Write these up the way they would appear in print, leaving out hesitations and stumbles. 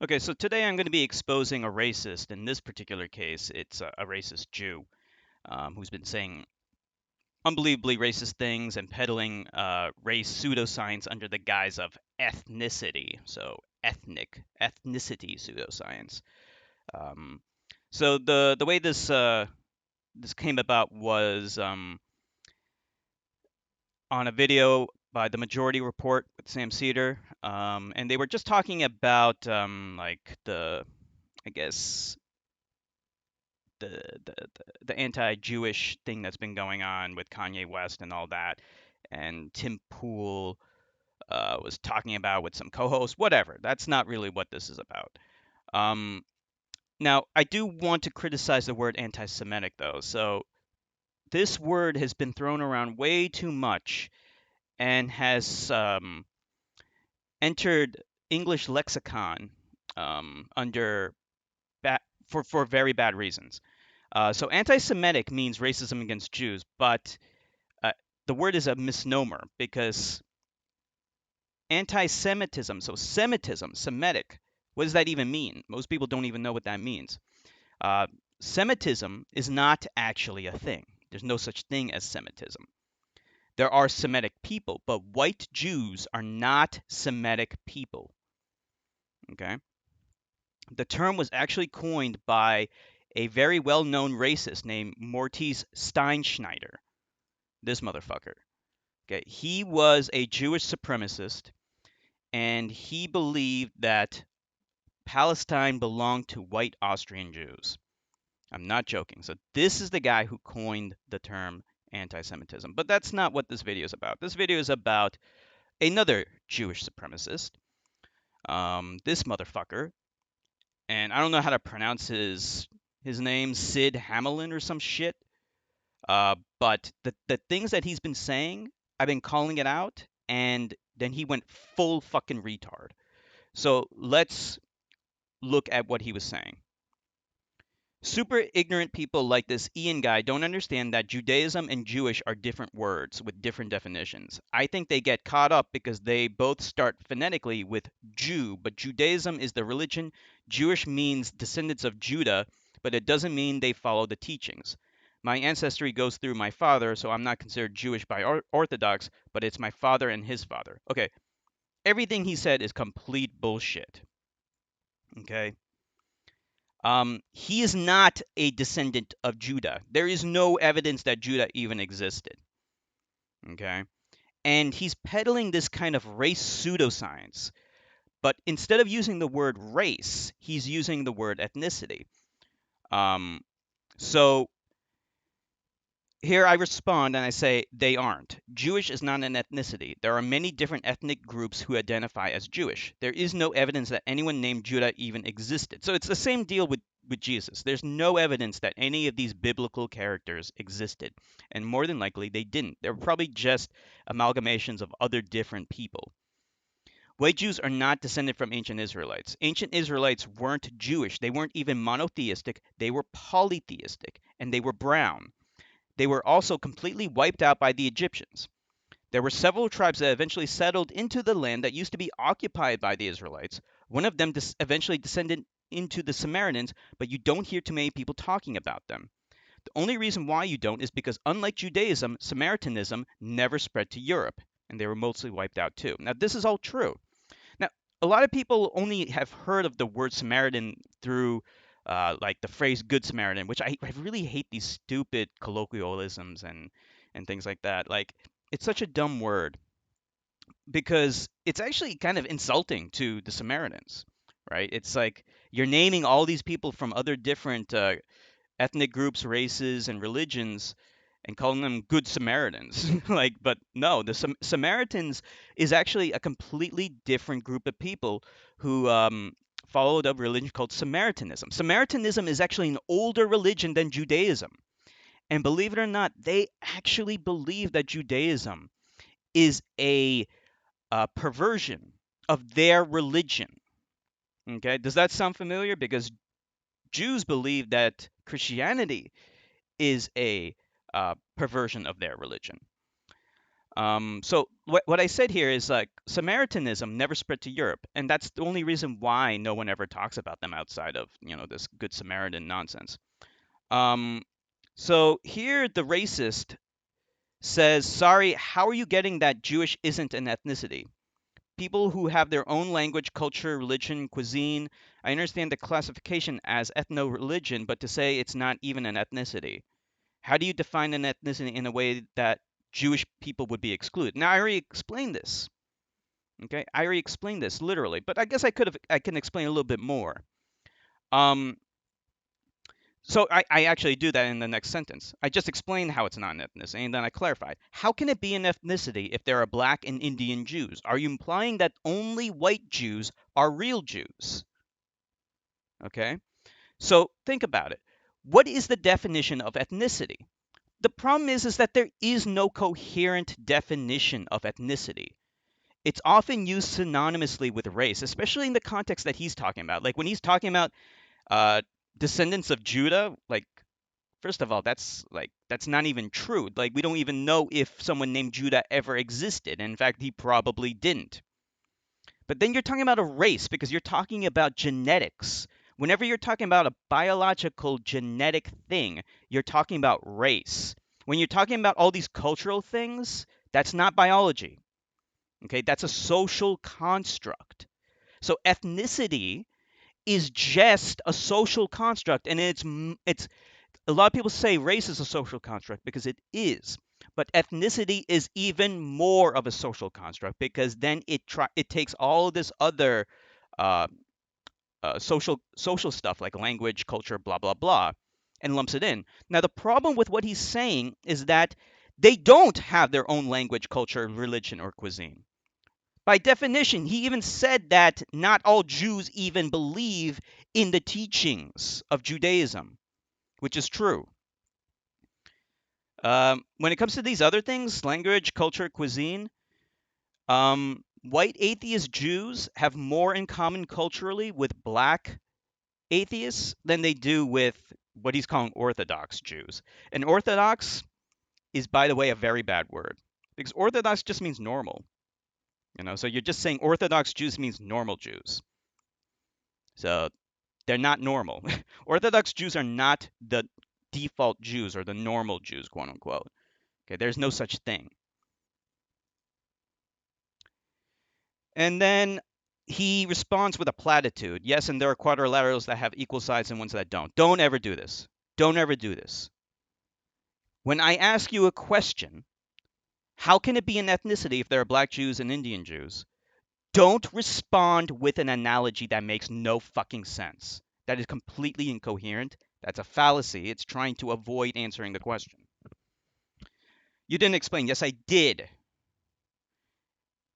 Okay, so today I'm going to be exposing a racist. In this particular case, it's a racist Jew who's been saying unbelievably racist things and peddling race pseudoscience under the guise of ethnicity. So ethnicity pseudoscience. Um, so the way this came about was on a video by the Majority Report with Sam Cedar, and they were just talking about like the I guess the anti-Jewish thing that's been going on with Kanye West and all that, and Tim Pool was talking about with some co-hosts. Whatever. That's not really what this is about. Um, Now, I do want to criticize the word anti-Semitic though. So this word has been thrown around way too much and has entered English lexicon under for very bad reasons. So anti-Semitic means racism against Jews, but uh, the word is a misnomer because anti-Semitism, so Semitism, Semitic, what does that even mean? Most people don't even know what that means. Uh, Semitism is not actually a thing. There's no such thing as Semitism. There are Semitic people, but white Jews are not Semitic people. Okay? The term was actually coined by a very well-known racist named Mortis Steinschneider. This motherfucker. Okay, he was a Jewish supremacist, and he believed that Palestine belonged to white Austrian Jews. I'm not joking. So this is the guy who coined the term anti-Semitism. But that's not what this video is about. This video is about another Jewish supremacist, this motherfucker, and I don't know how to pronounce his name, Syd Hamelin or some shit. But the things that he's been saying, I've been calling it out, and then he went full fucking retard. So let's look at what he was saying. Super ignorant people like this Ian guy don't understand that Judaism and Jewish are different words with different definitions. I think they get caught up because they both start phonetically with Jew, but Judaism is the religion. Jewish means descendants of Judah, but it doesn't mean they follow the teachings. My ancestry goes through my father, so I'm not considered Jewish by Orthodox, but it's my father and his father. Okay, everything he said is complete bullshit. Okay. He is not a descendant of Judah. There is no evidence that Judah even existed. Okay. And he's peddling this kind of race pseudoscience. But instead of using the word race, he's using the word ethnicity. Um, so here I respond and I say they aren't. Jewish is not an ethnicity. There are many different ethnic groups who identify as Jewish. There is no evidence that anyone named Judah even existed. So it's the same deal with Jesus. There's no evidence that any of these biblical characters existed. And more than likely, they didn't. They were probably just amalgamations of other different people. White Jews are not descended from ancient Israelites. Ancient Israelites weren't Jewish. They weren't even monotheistic. They were polytheistic, and they were brown. They were also completely wiped out by the Egyptians. There were several tribes that eventually settled into the land that used to be occupied by the Israelites. One of them eventually descended into the Samaritans, but you don't hear too many people talking about them. The only reason why you don't is because, unlike Judaism, Samaritanism never spread to Europe, and they were mostly wiped out too. Now, this is all true. Now, a lot of people only have heard of the word Samaritan through like the phrase Good Samaritan, which I really hate these stupid colloquialisms and things like that. Like, it's such a dumb word because it's actually kind of insulting to the Samaritans, right? It's like you're naming all these people from other different ethnic groups, races, and religions and calling them good Samaritans. Like, but no, the Samaritans is actually a completely different group of people who followed a religion called Samaritanism. Samaritanism is actually an older religion than Judaism. And believe it or not, they actually believe that Judaism is a perversion of their religion. Okay, does that sound familiar? Because Jews believe that Christianity is a perversion of their religion. So what I said here is like Samaritanism never spread to Europe, and that's the only reason why no one ever talks about them outside of this Good Samaritan nonsense. Um, so here the racist says, "Sorry, how are you getting that Jewish isn't an ethnicity? People who have their own language, culture, religion, cuisine. I understand the classification as ethno-religion, but to say it's not even an ethnicity. How do you define an ethnicity in a way that Jewish people would be excluded?" Now, I already explained this. Okay, I already explained this literally, but I guess I can explain a little bit more. Um, so I actually do that in the next sentence. I just explained how it's not an ethnicity, and then I clarified. How can it be an ethnicity if there are black and Indian Jews? Are you implying that only white Jews are real Jews? Okay, so think about it. What is the definition of ethnicity? The problem is that there is no coherent definition of ethnicity. It's often used synonymously with race, especially in the context that he's talking about. Like when he's talking about uh, descendants of Judah, like first of all, that's not even true. Like we don't even know if someone named Judah ever existed. In fact, he probably didn't. But then you're talking about a race because you're talking about genetics. Whenever you're talking about a biological genetic thing, you're talking about race. When you're talking about all these cultural things, that's not biology. Okay, that's a social construct. So ethnicity is just a social construct, and it's a lot of people say race is a social construct because it is, but ethnicity is even more of a social construct because then it takes all this other uh, social stuff like language, culture, blah blah blah, and lumps it in. Now the problem with what he's saying is that they don't have their own language, culture, religion, or cuisine. By definition, he even said that not all Jews even believe in the teachings of Judaism, which is true. When it comes to these other things, language, culture, cuisine, white atheist Jews have more in common culturally with black atheists than they do with what he's calling Orthodox Jews. And Orthodox is, by the way, a very bad word because Orthodox just means normal. So you're just saying Orthodox Jews means normal Jews. So they're not normal. Orthodox Jews are not the default Jews or the normal Jews, quote unquote. Okay, there's no such thing. And then he responds with a platitude. Yes, and there are quadrilaterals that have equal sides and ones that don't. Don't ever do this. Don't ever do this. When I ask you a question, how can it be an ethnicity if there are black Jews and Indian Jews? Don't respond with an analogy that makes no fucking sense. That is completely incoherent. That's a fallacy. It's trying to avoid answering the question. You didn't explain. Yes, I did.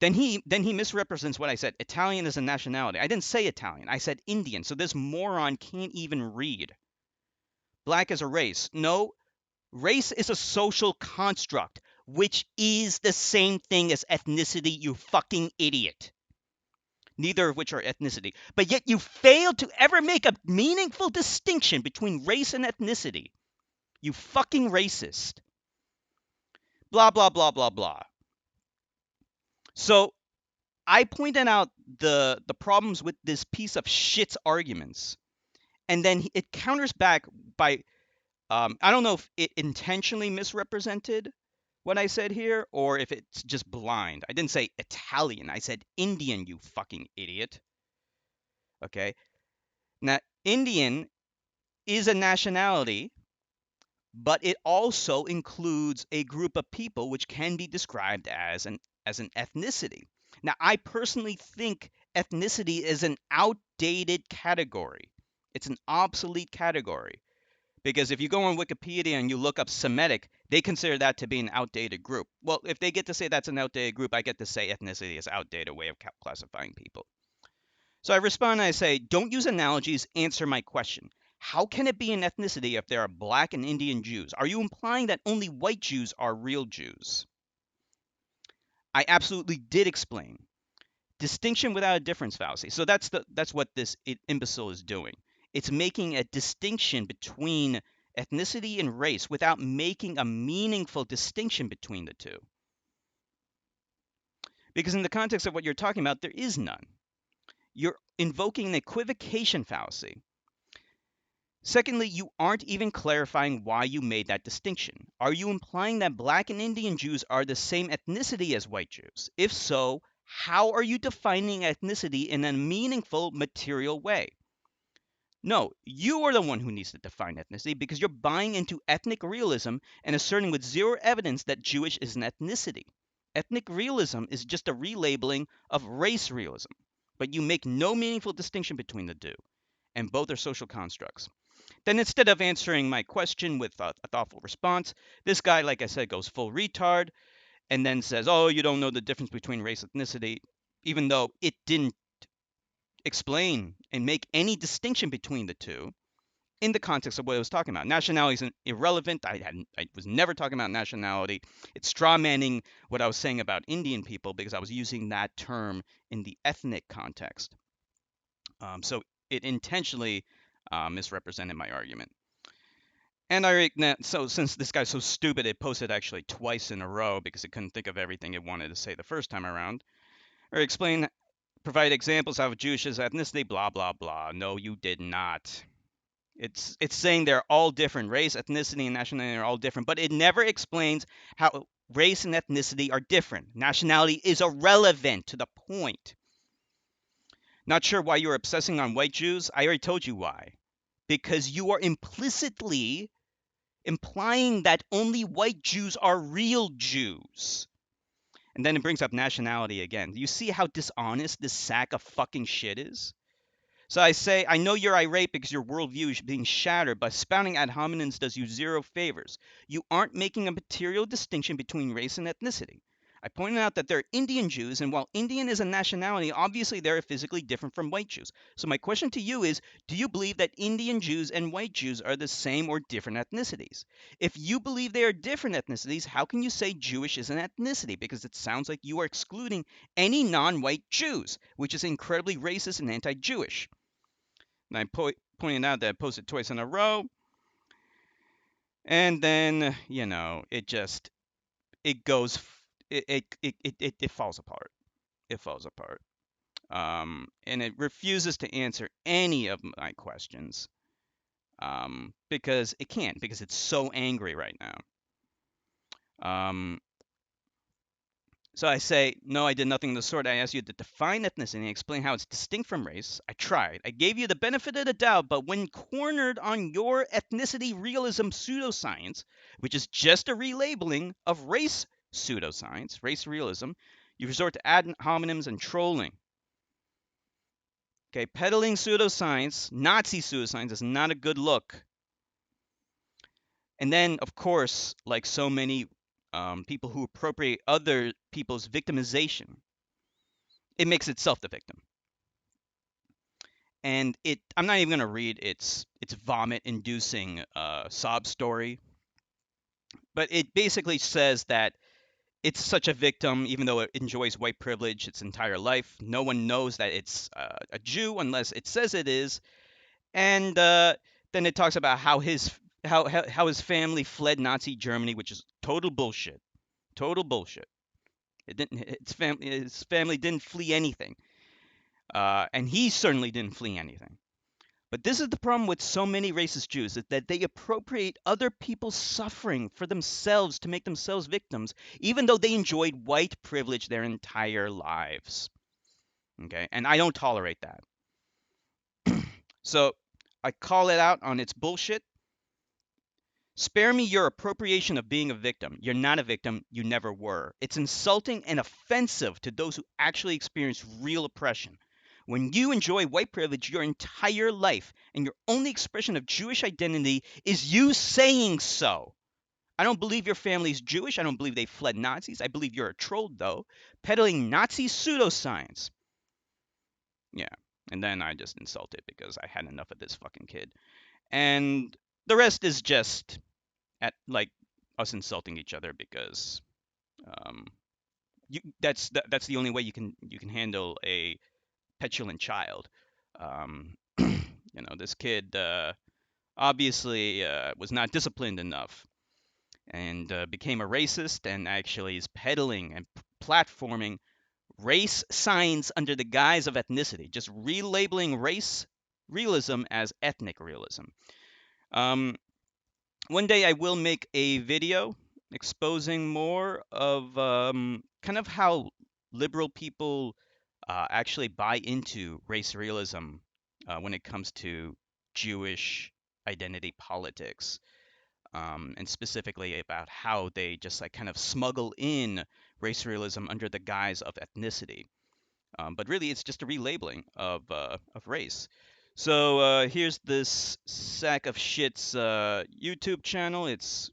Then he misrepresents what I said. Italian is a nationality. I didn't say Italian. I said Indian. So this moron can't even read. Black is a race. No, race is a social construct, which is the same thing as ethnicity, you fucking idiot. Neither of which are ethnicity. But yet you fail to ever make a meaningful distinction between race and ethnicity. You fucking racist. Blah, blah, blah, blah, blah. So I pointed out the problems with this piece of shit's arguments, and then it counters back by I don't know if it intentionally misrepresented what I said here or if it's just blind. I didn't say Italian. I said Indian, you fucking idiot. Okay. Now, Indian is a nationality, but it also includes a group of people which can be described as an ethnicity. Now, I personally think ethnicity is an outdated category. It's an obsolete category because if you go on Wikipedia and you look up Semitic, they consider that to be an outdated group. Well, if they get to say that's an outdated group, I get to say ethnicity is an outdated way of classifying people. So I respond and I say, don't use analogies, answer my question. How can it be an ethnicity if there are black and Indian Jews? Are you implying that only white Jews are real Jews? I absolutely did explain. Distinction without a difference fallacy. So that's what this imbecile is doing. It's making a distinction between ethnicity and race without making a meaningful distinction between the two. Because in the context of what you're talking about, there is none. You're invoking an equivocation fallacy. Secondly, you aren't even clarifying why you made that distinction. Are you implying that Black and Indian Jews are the same ethnicity as white Jews? If so, how are you defining ethnicity in a meaningful, material way? No, you are the one who needs to define ethnicity because you're buying into ethnic realism and asserting with zero evidence that Jewish is an ethnicity. Ethnic realism is just a relabeling of race realism, but you make no meaningful distinction between the two, and both are social constructs. Then instead of answering my question with a thoughtful response, this guy, like I said, goes full retard and then says, oh, you don't know the difference between race and ethnicity, even though it didn't explain and make any distinction between the two in the context of what I was talking about. Nationality is irrelevant. I was never talking about nationality. It's straw manning what I was saying about Indian people because I was using that term in the ethnic context. So it intentionally misrepresented my argument. And so since this guy's so stupid, it posted actually twice in a row because it couldn't think of everything it wanted to say the first time around. Or provide examples of Jewish ethnicity, blah, blah, blah. No, you did not. It's saying they're all different. Race, ethnicity, and nationality are all different, but it never explains how race and ethnicity are different. Nationality is irrelevant to the point. Not sure why you're obsessing on white Jews. I already told you why. Because you are implicitly implying that only white Jews are real Jews. And then it brings up nationality again. You see how dishonest this sack of fucking shit is? So I say, I know you're irate because your worldview is being shattered, but spouting ad hominems does you zero favors. You aren't making a material distinction between race and ethnicity. I pointed out that they're Indian Jews, and while Indian is a nationality, obviously they're physically different from white Jews. So my question to you is, do you believe that Indian Jews and white Jews are the same or different ethnicities? If you believe they are different ethnicities, how can you say Jewish is an ethnicity? Because it sounds like you are excluding any non-white Jews, which is incredibly racist and anti-Jewish. And I pointed out that I posted twice in a row. And then, it goes, it falls apart. It falls apart. And it refuses to answer any of my questions because it can't, because it's so angry right now. So I say, no, I did nothing of the sort. I asked you to define ethnicity and explain how it's distinct from race. I tried. I gave you the benefit of the doubt, but when cornered on your ethnicity realism pseudoscience, which is just a relabeling of race pseudoscience, race realism, you resort to ad hominems and trolling. Okay, peddling pseudoscience, Nazi pseudoscience, is not a good look. And then, of course, like so many people who appropriate other people's victimization, it makes itself the victim. And I'm not even going to read its vomit-inducing sob story, but it basically says that it's such a victim, even though it enjoys white privilege its entire life. No one knows that it's a Jew unless it says it is. And then it talks about how his family fled Nazi Germany, which is total bullshit. Total bullshit. His family didn't flee anything, and he certainly didn't flee anything. But this is the problem with so many racist Jews, is that they appropriate other people's suffering for themselves to make themselves victims, even though they enjoyed white privilege their entire lives. Okay, and I don't tolerate that. So I call it out on its bullshit. Spare me your appropriation of being a victim. You're not a victim. You never were. It's insulting and offensive to those who actually experience real oppression. When you enjoy white privilege your entire life and your only expression of Jewish identity is you saying so. I don't believe your family's Jewish. I don't believe they fled Nazis. I believe you're a troll, though, peddling Nazi pseudoscience. Yeah, and then I just insulted because I had enough of this fucking kid. And the rest is just at like us insulting each other because that's the only way you can handle a petulant child. This kid obviously was not disciplined enough and became a racist and actually is peddling and platforming race signs under the guise of ethnicity, just relabeling race realism as ethnic realism. Um, One day I will make a video exposing more of kind of how liberal people actually buy into race realism when it comes to Jewish identity politics, and specifically about how they just like kind of smuggle in race realism under the guise of ethnicity. But really, it's just a relabeling of race. So here's this sack of shit's YouTube channel. It's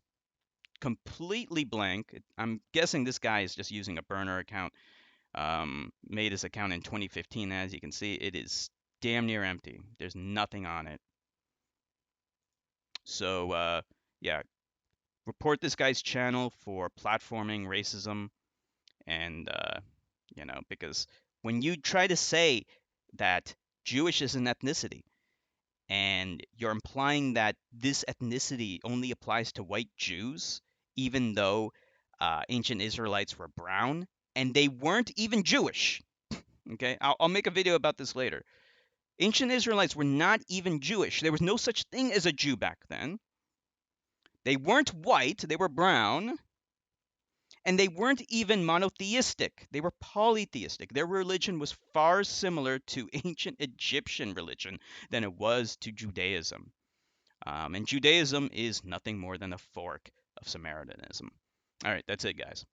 completely blank. I'm guessing this guy is just using a burner account. Made his account in 2015. As you can see, it is damn near empty. There's nothing on it. So yeah, report this guy's channel for platforming racism, and because when you try to say that Jewish is an ethnicity, and you're implying that this ethnicity only applies to white Jews, even though ancient Israelites were brown and they weren't even Jewish. Okay, I'll make a video about this later. Ancient Israelites were not even Jewish. There was no such thing as a Jew back then. They weren't white, they were brown, and they weren't even monotheistic. They were polytheistic. Their religion was far similar to ancient Egyptian religion than it was to Judaism. And Judaism is nothing more than a fork of Samaritanism. All right, that's it, guys.